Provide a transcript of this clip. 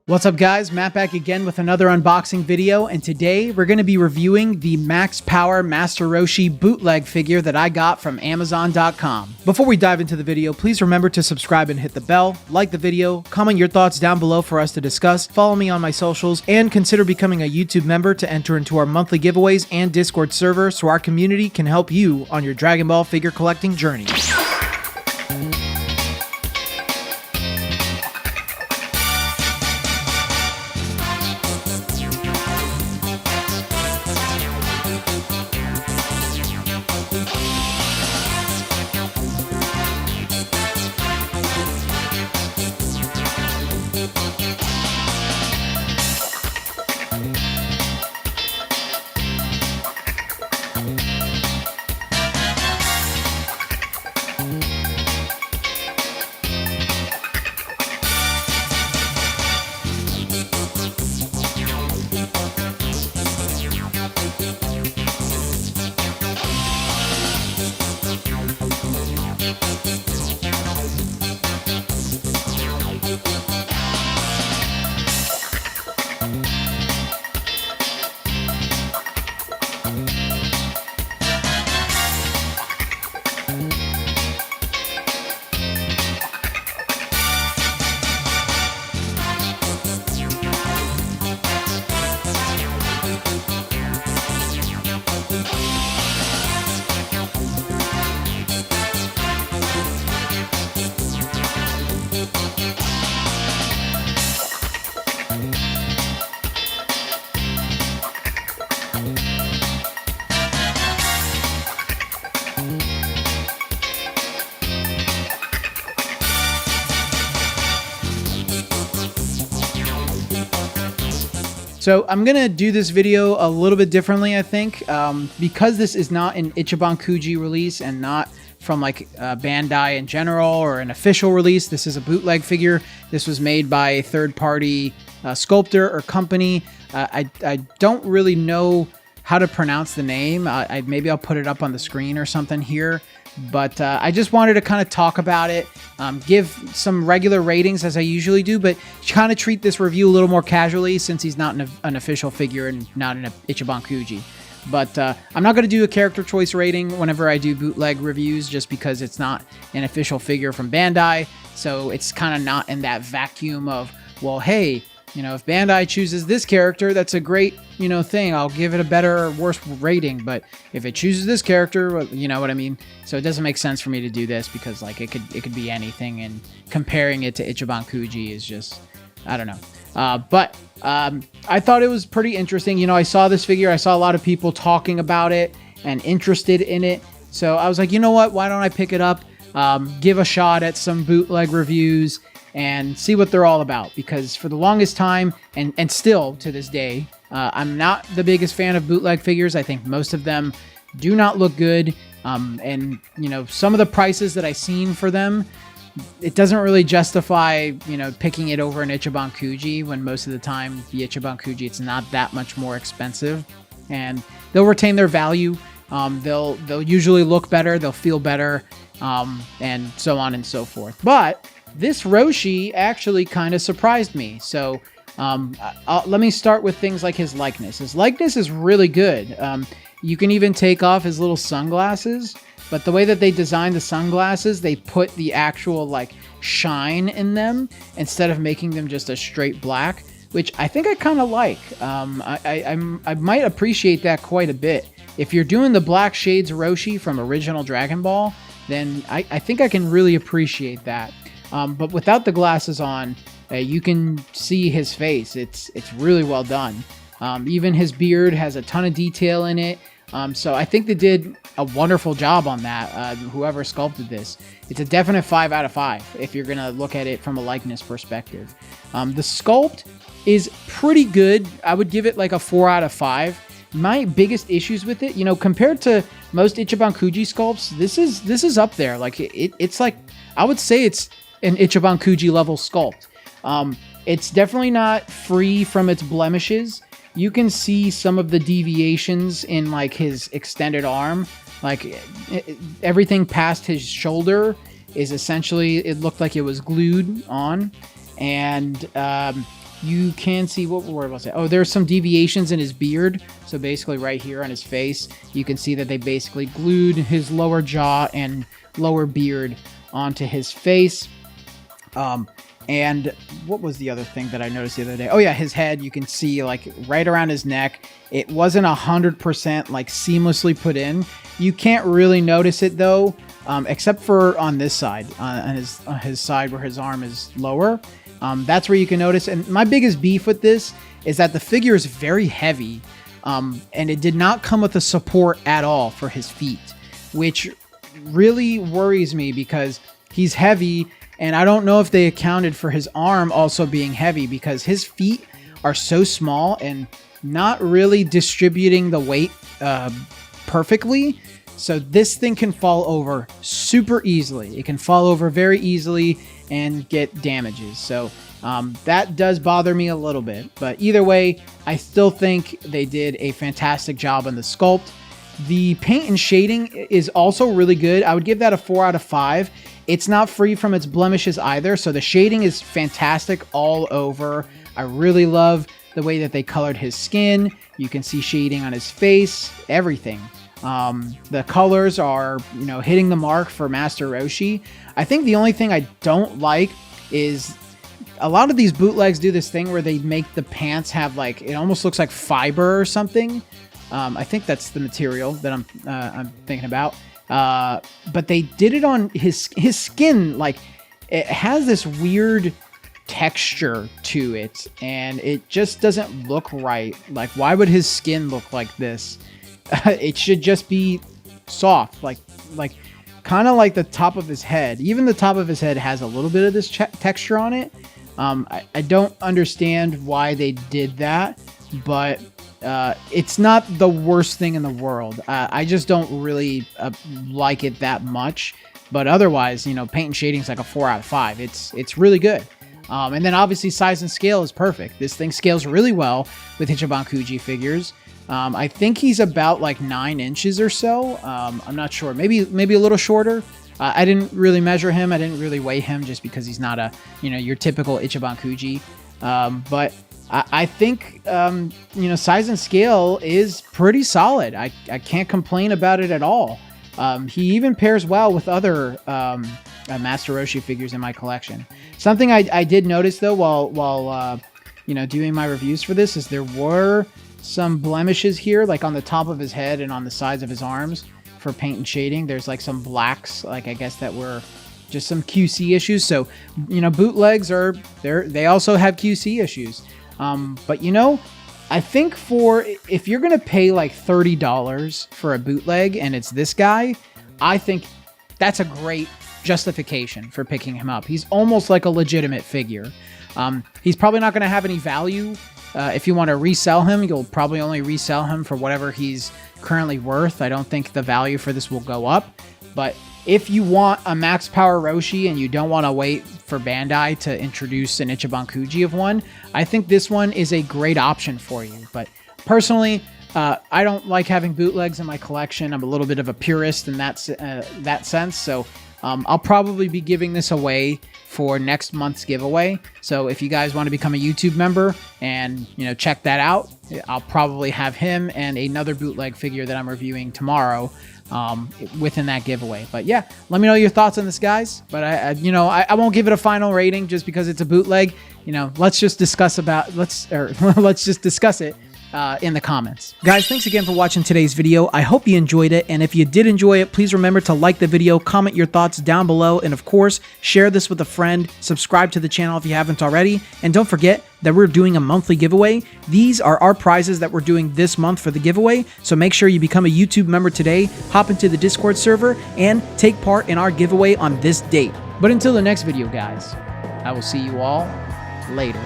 What's up guys, Matt back again with another unboxing video, and today we're going to be reviewing the Max Power Master Roshi bootleg figure that I got from Amazon.com. Before we dive into the video, please remember to subscribe and hit the bell, like the video, comment your thoughts down below for us to discuss, follow me on my socials, and consider becoming a YouTube member to enter into our monthly giveaways and Discord server so our community can help you on your Dragon Ball figure collecting journey. So I'm going to do this video a little bit differently, I think, because this is not an Ichiban Kuji release and not from like Bandai in general or an official release. This is a bootleg figure. This was made by a third-party sculptor or company. I don't really know how to pronounce the name. Maybe I'll put it up on the screen or something here. But I just wanted to kind of talk about it, give some regular ratings as I usually do, but kind of treat this review a little more casually since he's not an official figure and not an Ichiban Kuji. But I'm not going to do a character choice rating whenever I do bootleg reviews just because it's not an official figure from Bandai. So it's kind of not in that vacuum of, well, hey, you know, if Bandai chooses this character, that's a great, you know, thing. I'll give it a better or worse rating. But if it chooses this character, you know what I mean? So it doesn't make sense for me to do this because like it could be anything, and comparing it to Ichiban Kuji is just, I don't know. But I thought it was pretty interesting. You know, I saw this figure. I saw a lot of people talking about it and interested in it. So I was like, you know what? Why don't I pick it up, give a shot at some bootleg reviews, and see what they're all about, because for the longest time, and still to this day, I'm not the biggest fan of bootleg figures. I think most of them do not look good, and you know, some of the prices that I've seen for them, it doesn't really justify, you know, picking it over an Ichiban Kuji, when most of the time the Ichiban Kuji, it's not that much more expensive, and they'll retain their value. They'll usually look better, they'll feel better, and so on and so forth. But this Roshi actually kind of surprised me. So let me start with things like his likeness. His likeness is really good. You can even take off his little sunglasses, but the way that they designed the sunglasses, they put the actual like shine in them instead of making them just a straight black, which I think I kind of like. I might appreciate that quite a bit. If you're doing the black shades Roshi from original Dragon Ball, then I think I can really appreciate that. But without the glasses on, you can see his face. It's really well done. Even his beard has a ton of detail in it. So I think they did a wonderful job on that, whoever sculpted this. It's a definite 5 out of 5 if you're going to look at it from a likeness perspective. The sculpt is pretty good. I would give it like a 4 out of 5. My biggest issues with it, you know, compared to most Ichiban Kuji sculpts, this is up there. Like it's like, I would say it's an Ichiban Kuji level sculpt. It's definitely not free from its blemishes. You can see some of the deviations in like his extended arm. Like everything past his shoulder is essentially, it looked like it was glued on. And you can see, what word was it? Oh, there's some deviations in his beard. So basically right here on his face, you can see that they basically glued his lower jaw and lower beard onto his face. And what was the other thing that I noticed the other day? Oh yeah, his head, you can see like right around his neck. It wasn't 100% like seamlessly put in. You can't really notice it though, except for on this side, on his side where his arm is lower. That's where you can notice. And my biggest beef with this is that the figure is very heavy, and it did not come with a support at all for his feet, which really worries me because he's heavy, and I don't know if they accounted for his arm also being heavy because his feet are so small and not really distributing the weight perfectly. So this thing can fall over super easily. It can fall over very easily and get damages. So that does bother me a little bit. But either way, I still think they did a fantastic job on the sculpt. The paint and shading is also really good. I would give that a 4 out of 5. It's not free from its blemishes either. So the shading is fantastic all over. I really love the way that they colored his skin. You can see shading on his face, everything. The colors are, hitting the mark for Master Roshi. I think the only thing I don't like is a lot of these bootlegs do this thing where they make the pants have like, it almost looks like fiber or something. I think that's the material that I'm thinking about. But they did it on his skin. Like it has this weird texture to it and it just doesn't look right. Like why would his skin look like this? It should just be soft, like kind of like the top of his head. Even the top of his head has a little bit of this texture on it. I don't understand why they did that, but it's not the worst thing in the world. I just don't really like it that much. But otherwise, paint and shading is like a 4 out of 5. It's really good. And then obviously size and scale is perfect. This thing scales really well with Ichiban Kuji figures. I think he's about like 9 inches or so. I'm not sure. Maybe a little shorter. I didn't really measure him. I didn't really weigh him just because he's not your typical Ichiban Kuji. But I think, size and scale is pretty solid. I can't complain about it at all. He even pairs well with other Master Roshi figures in my collection. Something I did notice though while doing my reviews for this is there were some blemishes here, like on the top of his head and on the sides of his arms for paint and shading. There's like some blacks, like I guess that were just some QC issues. So, bootlegs they also have QC issues. But I think if you're going to pay like $30 for a bootleg and it's this guy, I think that's a great justification for picking him up. He's almost like a legitimate figure. He's probably not going to have any value. If you want to resell him, you'll probably only resell him for whatever he's currently worth. I don't think the value for this will go up. But if you want a max power Roshi and you don't want to wait for Bandai to introduce an Ichiban Kuji of one, I think this one is a great option for you. But personally, I don't like having bootlegs in my collection. I'm a little bit of a purist in that sense. So I'll probably be giving this away for next month's giveaway. So if you guys want to become a YouTube member and check that out, I'll probably have him and another bootleg figure that I'm reviewing tomorrow within that giveaway. But yeah, let me know your thoughts on this, guys. But I won't give it a final rating just because it's a bootleg. Let's just discuss it in the comments. Guys, thanks again for watching today's video. I hope you enjoyed it, and if you did enjoy it, please remember to like the video, comment your thoughts down below, and of course, share this with a friend, subscribe to the channel if you haven't already, and don't forget that we're doing a monthly giveaway. These are our prizes that we're doing this month for the giveaway, so make sure you become a YouTube member today, hop into the Discord server, and take part in our giveaway on this date. But until the next video, guys, I will see you all later.